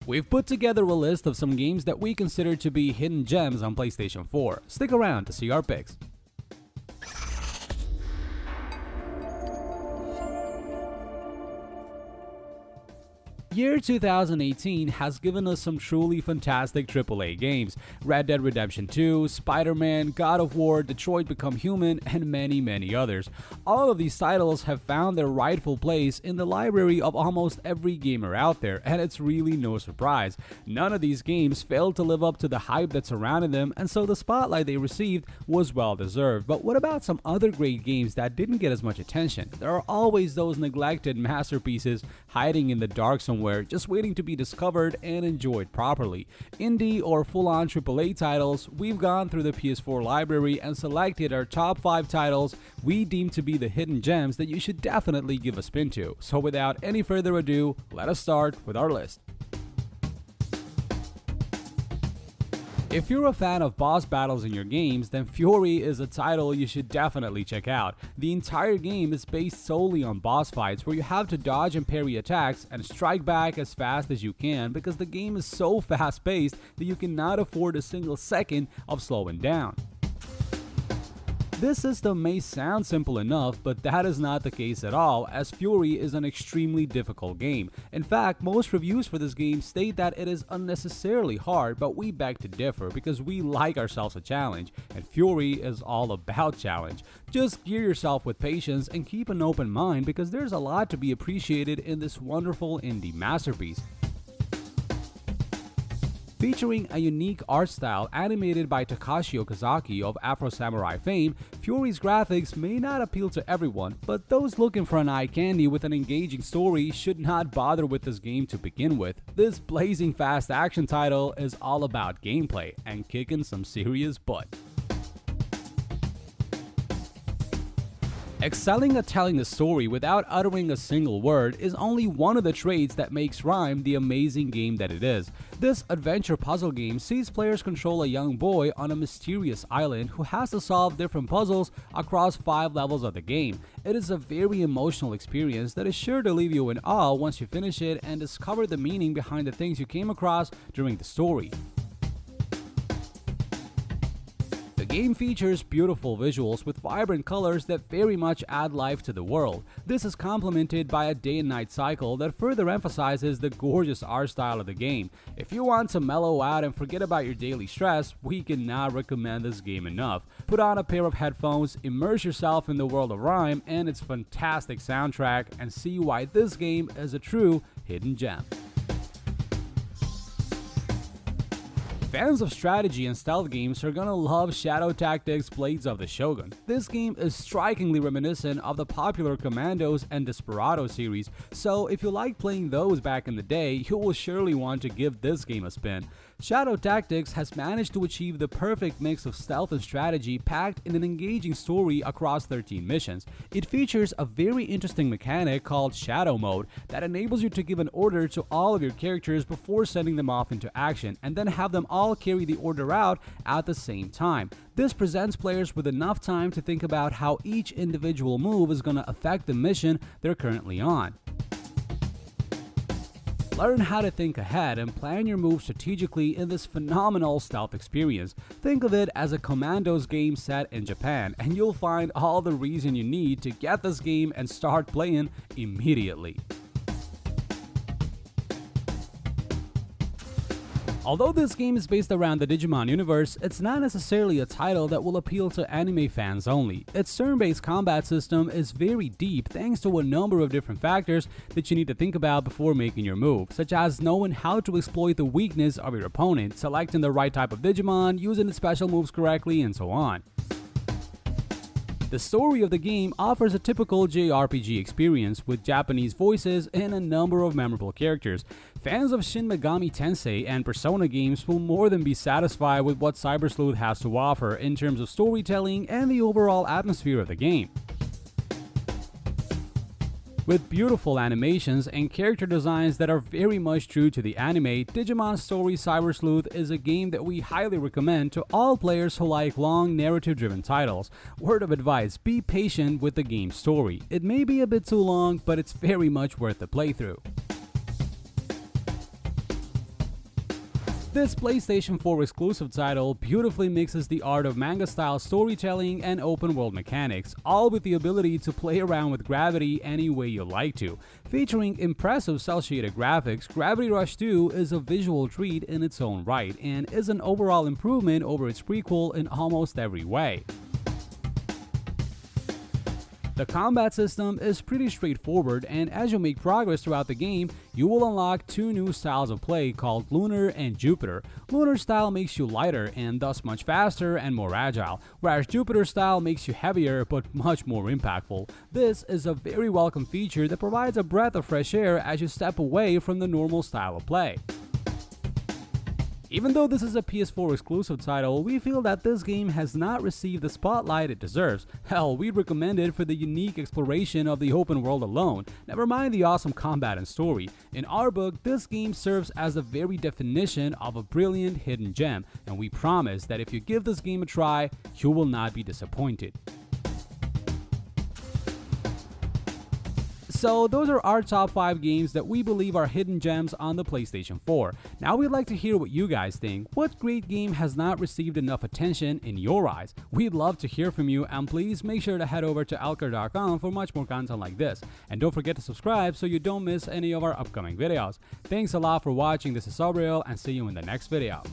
We've put together a list of some games that we consider to be hidden gems on PlayStation 4. Stick around to see our picks. Year 2018 has given us some truly fantastic AAA games: Red Dead Redemption 2, Spider-Man, God of War, Detroit Become Human, and many others. All of these titles have found their rightful place in the library of almost every gamer out there, and it's really no surprise. None of these games failed to live up to the hype that surrounded them, and so the spotlight they received was well deserved. But what about some other great games that didn't get as much attention? There are always those neglected masterpieces hiding in the dark somewhere, just waiting to be discovered and enjoyed properly. Indie or full-on AAA titles, we've gone through the PS4 library and selected our top 5 titles we deem to be the hidden gems that you should definitely give a spin to. So without any further ado, let us start with our list. If you're a fan of boss battles in your games, then Fury is a title you should definitely check out. The entire game is based solely on boss fights where you have to dodge and parry attacks and strike back as fast as you can, because the game is so fast-paced that you cannot afford a single second of slowing down. This system may sound simple enough, but that is not the case at all, as Fury is an extremely difficult game. In fact, most reviews for this game state that it is unnecessarily hard, but we beg to differ because we like ourselves a challenge, and Fury is all about challenge. Just gear yourself with patience and keep an open mind, because there's a lot to be appreciated in this wonderful indie masterpiece. Featuring a unique art style animated by Takashi Okazaki of Afro Samurai fame, Fury's graphics may not appeal to everyone, but those looking for an eye candy with an engaging story should not bother with this game to begin with. This blazing fast action title is all about gameplay and kicking some serious butt. Excelling at telling the story without uttering a single word is only one of the traits that makes Rime the amazing game that it is. This adventure puzzle game sees players control a young boy on a mysterious island who has to solve different puzzles across 5 levels of the game. It is a very emotional experience that is sure to leave you in awe once you finish it and discover the meaning behind the things you came across during the story. The game features beautiful visuals with vibrant colors that very much add life to the world. This is complemented by a day and night cycle that further emphasizes the gorgeous art style of the game. If you want to mellow out and forget about your daily stress, we cannot recommend this game enough. Put on a pair of headphones, immerse yourself in the world of Rime and its fantastic soundtrack, and see why this game is a true hidden gem. Fans of strategy and stealth games are gonna love Shadow Tactics Blades of the Shogun. This game is strikingly reminiscent of the popular Commandos and Desperado series, so if you like playing those back in the day, you will surely want to give this game a spin. Shadow Tactics has managed to achieve the perfect mix of stealth and strategy packed in an engaging story across 13 missions. It features a very interesting mechanic called Shadow Mode that enables you to give an order to all of your characters before sending them off into action, and then have them all carry the order out at the same time. This presents players with enough time to think about how each individual move is going to affect the mission they're currently on. Learn how to think ahead and plan your moves strategically in this phenomenal stealth experience. Think of it as a Commandos game set in Japan, and you'll find all the reason you need to get this game and start playing immediately. Although this game is based around the Digimon universe, it's not necessarily a title that will appeal to anime fans only. Its turn-based combat system is very deep thanks to a number of different factors that you need to think about before making your move, such as knowing how to exploit the weakness of your opponent, selecting the right type of Digimon, using its special moves correctly, and so on. The story of the game offers a typical JRPG experience with Japanese voices and a number of memorable characters. Fans of Shin Megami Tensei and Persona games will more than be satisfied with what CyberSleuth has to offer in terms of storytelling and the overall atmosphere of the game. With beautiful animations and character designs that are very much true to the anime, Digimon Story CyberSleuth is a game that we highly recommend to all players who like long narrative-driven titles. Word of advice, be patient with the game's story. It may be a bit too long, but it's very much worth the playthrough. This PlayStation 4 exclusive title beautifully mixes the art of manga-style storytelling and open-world mechanics, all with the ability to play around with gravity any way you like to. Featuring impressive cel-shaded graphics, Gravity Rush 2 is a visual treat in its own right and is an overall improvement over its prequel in almost every way. The combat system is pretty straightforward, and as you make progress throughout the game, you will unlock two new styles of play called Lunar and Jupiter. Lunar style makes you lighter and thus much faster and more agile, whereas Jupiter style makes you heavier but much more impactful. This is a very welcome feature that provides a breath of fresh air as you step away from the normal style of play. Even though this is a PS4 exclusive title, we feel that this game has not received the spotlight it deserves. Hell, we'd recommend it for the unique exploration of the open world alone, never mind the awesome combat and story. In our book, this game serves as the very definition of a brilliant hidden gem, and we promise that if you give this game a try, you will not be disappointed. So those are our top 5 games that we believe are hidden gems on the PlayStation 4. Now we'd like to hear what you guys think. What great game has not received enough attention in your eyes? We'd love to hear from you, and please make sure to head over to AltChar.com for much more content like this. And don't forget to subscribe so you don't miss any of our upcoming videos. Thanks a lot for watching. This is CyberSleuth, and see you in the next video.